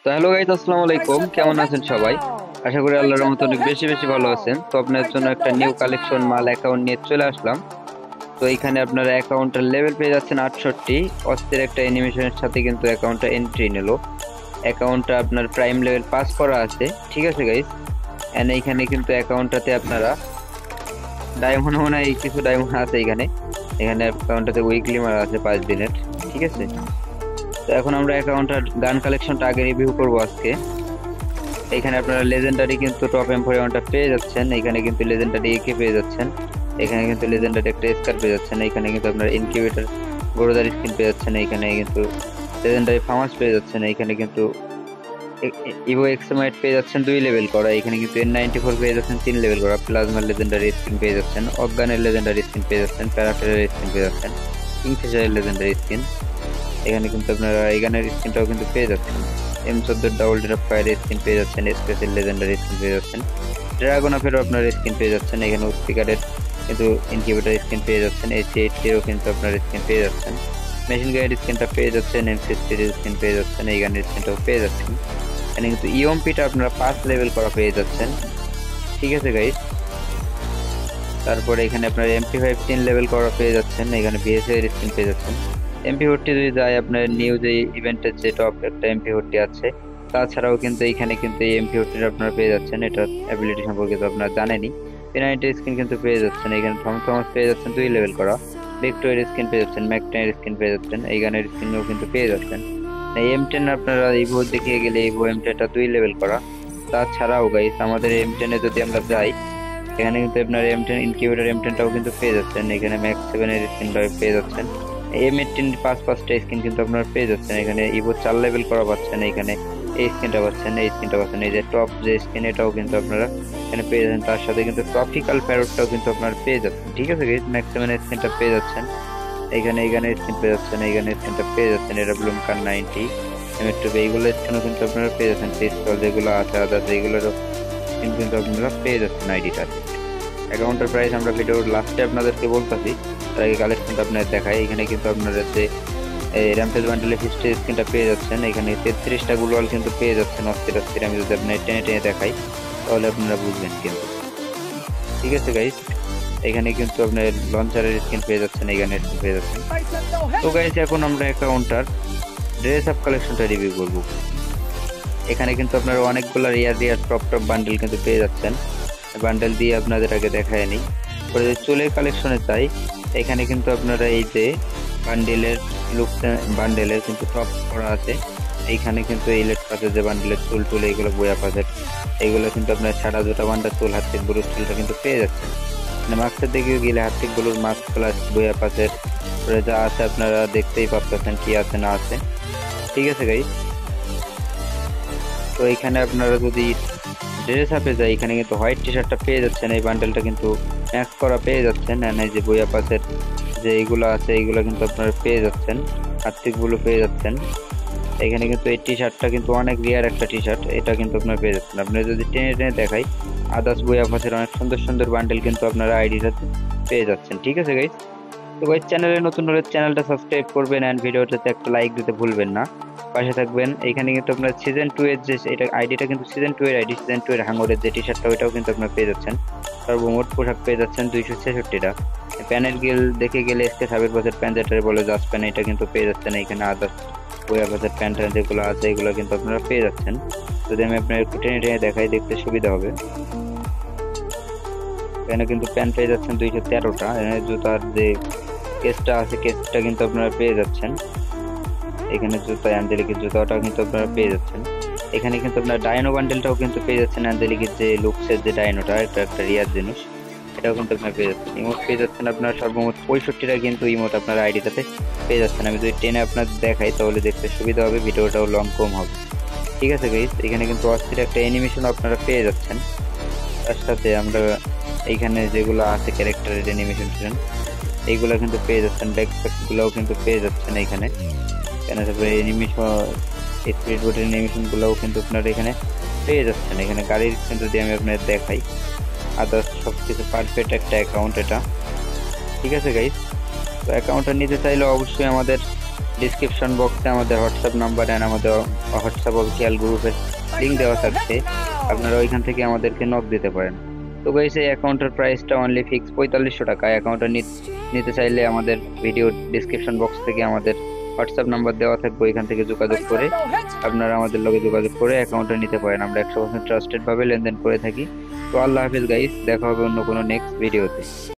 তো hello guys, আসসালামু আলাইকুম। কেমন আছেন সবাই? আশা করি আল্লাহর রহমতে অনেক বেশি বেশি ভালো আছেন। তো আপনার জন্য একটা নিউ কালেকশন মাল অ্যাকাউন্ট নিয়ে চলে আসলাম। তো এখানে আপনার অ্যাকাউন্টের লেভেল পেয়ে যাচ্ছেন 68। অস্থির একটা অ্যানিমেশনের সাথে কিন্তু অ্যাকাউন্টটা এন্ট্রি নিল। অ্যাকাউন্টটা আপনার প্রাইম লেভেল পাস করা আছে, ঠিক আছে গাইস। এন্ড এইখানে কিন্তু অ্যাকাউন্টটাতে আপনারা ডায়মন্ড মনে হয় কিছু ডায়মন্ড আছে এখানে। এখানে অ্যাকাউন্টটাতে উইকলি মারা আছে 5 দিনের, ঠিক আছে। তো এখন আমরা অ্যাকাউন্টটার গান কালেকশনটা আগে রিভিউ করবো আজকে। এখানে আপনারা লেজেন্ডারি কিন্তু টপ এম্পোরিয়নটা পেয়ে যাচ্ছেন। এখানে কিন্তু লেজেন্ডারি একে পেয়ে যাচ্ছেন। এখানে কিন্তু লেজেন্ডারি একটা স্কার পেয়ে যাচ্ছেন। এখানে কিন্তু আপনার ইনকিউবেটর গরুদার স্কিন পেয়ে যাচ্ছেন। এখানে কিন্তু লেজেন্ডারি ফার্মাস পেয়ে যাচ্ছেন। এখানে কিন্তু ইভো এক্সমাইট পেয়ে যাচ্ছেন 2 লেভেল করা। এখানে কিন্তু N94 পেয়ে যাচ্ছেন 3 লেভেল করা। প্লাজমার লেজেন্ডারি স্কিন পেয়ে যাচ্ছেন। অজ্ঞানের লেজেন্ডারি স্কিন পেয়ে যাচ্ছেন। প্যারাফেরের স্কিন পেয়ে যাচ্ছেন। কিংফিশারের লেজেন্ডারি স্কিন। এখানে কিন্তু আপনারা এই গানের স্কিনটাও কিন্তু পেয়ে যাচ্ছেন। M14 double drop fire skin পেয়ে যাচ্ছেন। স্পেশাল লেজেন্ডারি স্কিন পেয়ে যাচ্ছেন। ড্রাগন অফেরও আপনার স্কিন পেয়ে যাচ্ছেন। এখানে স্পিকারের কিন্তু ইনকিউবেটর স্কিন পেয়ে যাচ্ছেন। AC-80 কিন্তু আপনার স্কিন পেয়ে যাচ্ছেন। মেশিন গানের স্কিনটা পেয়ে যাচ্ছেন। M60 স্কিন পেয়ে যাচ্ছেন। এই গানের স্কিনটাও পেয়ে যাচ্ছেন। এখানে কিন্তু ইএমপিটা আপনারা 5 লেভেল করা পেয়ে যাচ্ছেন, ঠিক আছে গাইস। তারপরে এখানে আপনার MP5 3 লেভেল করা পেয়ে যাচ্ছেন। এখানে বিএসএ এর স্কিন পেয়ে যাচ্ছেন। MP40 যদি যায় আপনার নিউ যে ইভেন্টের যে টপ একটা MP40 আছে, তাছাড়াও কিন্তু এখানে কিন্তু এই MP40 আপনারা পেয়ে যাচ্ছেন। এটার অ্যাবিলিটি সম্পর্কে তো আপনারা জানেনই। পেনাল্টি স্কিন কিন্তু পেয়ে যাচ্ছেন। এখানে থমথমাস পেয়ে যাচ্ছেন 2 লেভেল করা। ভিক্টোরিয়ার স্কিন পেয়ে যাচ্ছেন। ম্যাকটেনের স্কিন পেয়ে যাচ্ছেন। এই গানের স্কিনও কিন্তু পেয়ে যাচ্ছেন। এই M10 আপনারা ইভো দেখিয়ে গেলে ইভো M10টা 2 লেভেল করা। তাছাড়াও গাইস আমাদের M10 এ যদি আমরা যাই, এখানে কিন্তু আপনার M10 ইনকিউবেটর M10টাও কিন্তু পেয়ে যাচ্ছেন। এখানে ম্যাক্স 7 এর স্কিনটা পেয়ে যাচ্ছেন। M18 পাঁচটা স্কিন কিন্তু আপনারা পেয়ে যাচ্ছেন। এখানে ইভো 4 লেভেল করা পাচ্ছেন। এখানে এই স্কিনটা পাচ্ছেন, এই স্কিনটা পাচ্ছেন। এই যে টপ যে স্কিন, এটাও কিন্তু আপনারা এখানে পেয়ে যাচ্ছেন। তার সাথে কিন্তু ট্রপিক্যাল প্যারটটাও কিন্তু আপনারা পেয়ে যাচ্ছেন, ঠিক আছে গাইস। ম্যাক্স 7 এর স্কিনটা পেয়ে যাচ্ছেন। এখানে এই গানের স্কিন পেয়ে যাচ্ছেন। এই গানের স্কিনটা পেয়ে যাচ্ছেন। এটা ব্লুম কার 90 M2 এইগুলো স্কিনও কিন্তু আপনারা পেয়ে যাচ্ছেন। পিস্তল যেগুলো আছে আদার্স এইগুলোরও স্কিন কিন্তু আপনারা পেয়ে যাচ্ছেন আইডিটা। অ্যাকাউন্টের প্রাইস আমরা ভিডিওর লাস্টে আপনাদেরকে বলতেছি, তার আগে কালেকশনটা আপনাদের দেখাই। এখানে কিন্তু আপনারা যে র্যাম্পেজ বান্ডেলে 50 স্কিনটা পেয়ে যাচ্ছেন। এখানে 33টা গ্লোয়াল কিন্তু পেয়ে যাচ্ছেন। অস্থির অস্থির আমি যদি আপনার টেনে টেনে দেখাই তাহলে আপনারা বুঝবেন কিন্তু, ঠিক আছে গাইস। এখানে কিন্তু আপনার লঞ্চারের স্কিন পেয়ে যাচ্ছেন। এখানে স্কিন পেয়ে যাচ্ছেন। তো গাইস এখন আমরা অ্যাকাউন্টার ড্রেস আপ কালেকশনটা রিভিউ করব। এখানে কিন্তু আপনারা অনেকগুলো রিয়ার রিয়ার টপ টপ বান্ডেল কিন্তু পেয়ে যাচ্ছেন। বান্ডেল দিয়ে আপনাদের আগে দেখায় নি। পরে যে চুলের কালেকশনে চাই, এখানে কিন্তু আপনারা এই যে বান্ডেলের লুক, বান্ডেলের কিন্তু টপ করা আছে। এইখানে কিন্তু এই লেট পাশে যে বান্ডেলের চুল টুল এইগুলো বয়া পাশের এইগুলো কিন্তু আপনার সাদা জোটা বান্ডার চুল, হাতের গরুর চুলটা কিন্তু পেয়ে যাচ্ছেন। মানে মাস্কের দিকে গেলে হাতের গরুর মাস্ক প্লাস বয়া পাশের যা আছে আপনারা দেখতেই পাচ্ছেন কি আছে না আছে, ঠিক আছে গাইস। তো এখানে আপনারা যদি ড্রেস আপে যায়, এখানে কিন্তু হোয়াইট টি শার্টটা পেয়ে যাচ্ছেন। এই বান্ডেলটা কিন্তু ম্যাক্স করা পেয়ে যাচ্ছেন। আর এই যে বইয়া পাশের যে এইগুলো আছে এইগুলো কিন্তু আপনারা পেয়ে যাচ্ছেন। হার্টিকগুলো পেয়ে যাচ্ছেন। এখানে কিন্তু এই টি শার্টটা কিন্তু অনেক রিয়ার একটা টি শার্ট, এটা কিন্তু আপনারা পেয়ে যাচ্ছেন। আপনারা যদি টেনে টেনে দেখাই, আদার্স বইয়া পাশের অনেক সুন্দর সুন্দর বান্ডেল কিন্তু আপনারা আইডিটা পেয়ে যাচ্ছেন, ঠিক আছে গাইস। তো গাইস চ্যানেলে নতুন হলে চ্যানেলটা সাবস্ক্রাইব করবেন এন্ড ভিডিওটাতে একটা লাইক দিতে ভুলবেন না, পাশে থাকবেন। এখানে কিন্তু আপনার সিজন 2 এর যে এটা আইডিটা কিন্তু সিজন 2 এর আইডি। সিজন 2 এর হাঙ্গরের যে টি শার্টটা ওইটাও কিন্তু আপনারা পেয়ে যাচ্ছেন। সর্বমোট পোশাক পেয়ে যাচ্ছেন 266টা। প্যানেল গিল দেখে গেলে এসকে সাবের বছর প্যান্ট যেটা বলে জাস্ট প্যান, এটা কিন্তু পেয়ে যাচ্ছেন। এখানে আদার্স বইয়া বছর প্যান্ট যেগুলো আছে এগুলো কিন্তু আপনারা পেয়ে যাচ্ছেন। যদি আমি আপনার একটু টেনে টেনে দেখাই, দেখতে সুবিধা হবে। এখানে কিন্তু প্যান্ট পেয়ে যাচ্ছেন 213টা। এখানে জুতার যে কেসটা আছে কেসটা কিন্তু আপনারা পেয়ে যাচ্ছেন। এখানে জুতা অ্যাঞ্জেলিকের জুতাটাও কিন্তু আপনারা পেয়ে যাচ্ছেন। এখানে কিন্তু আপনার ডায়নো বান্ডেলটাও কিন্তু পেয়ে যাচ্ছেন। অ্যাঞ্জেলিকের যে লুকসের যে ডায়নোটা, এটা একটা রিয়ার জিনিস, এটাও কিন্তু আপনারা পেয়ে যাচ্ছেন। ইমোট পেয়ে যাচ্ছেন আপনার সর্বমোট 65টা কিন্তু ইমোট আপনার আইডিটাতে পেয়ে যাচ্ছেন। আমি যদি টেনে আপনার দেখাই তাহলে দেখতে সুবিধা হবে, ভিডিওটাও লং কম হবে, ঠিক আছে গাইস। এখানে কিন্তু অস্থির একটা অ্যানিমেশন আপনারা পেয়ে যাচ্ছেন। তার সাথে আমরা এইখানে যেগুলো আছে ক্যারেক্টারের অ্যানিমেশন এইগুলো কিন্তু পেয়ে যাচ্ছেন। ব্যাকপ্যাক গুলোও কিন্তু পেয়ে যাচ্ছেন এখানে। তারপরে অ্যানিমেশন স্পিড বোটের অ্যানিমেশন গুলোও কিন্তু আপনারা এখানে পেয়ে যাচ্ছেন। এখানে গাড়ির কিন্তু যদি আমি আপনাদের দেখাই, আদার্স সবকিছু পারফেক্ট একটা অ্যাকাউন্ট এটা, ঠিক আছে গাইস। তো অ্যাকাউন্টটা নিতে চাইলে অবশ্যই আমাদের ডিসক্রিপশন বক্সে আমাদের হোয়াটসঅ্যাপ নাম্বার এন্ড আমাদের হোয়াটসঅ্যাপ অফিসিয়াল গ্রুপের লিংক দেওয়া থাকছে, আপনারা ওইখান থেকে আমাদেরকে নক দিতে পারেন। তো গাইস এই অ্যাকাউন্টের প্রাইসটা অনলি ফিক্স 4500 টাকা। অ্যাকাউন্টটা নিতে চাইলে আমাদের ভিডিও ডিসক্রিপশন বক্স থেকে আমাদের হোয়াটসঅ্যাপ নাম্বার দেওয়া থাকবে, ওইখান থেকে যোগাযোগ করে আপনারা আমাদের লগে যোগাযোগ করে অ্যাকাউন্টটা নিতে পারেন। আমরা 100% ট্রাস্টেড ভাবে লেনদেন করে থাকি। তো আল্লাহ হাফেজ গাইস, দেখা হবে অন্য কোনো নেক্সট ভিডিওতে।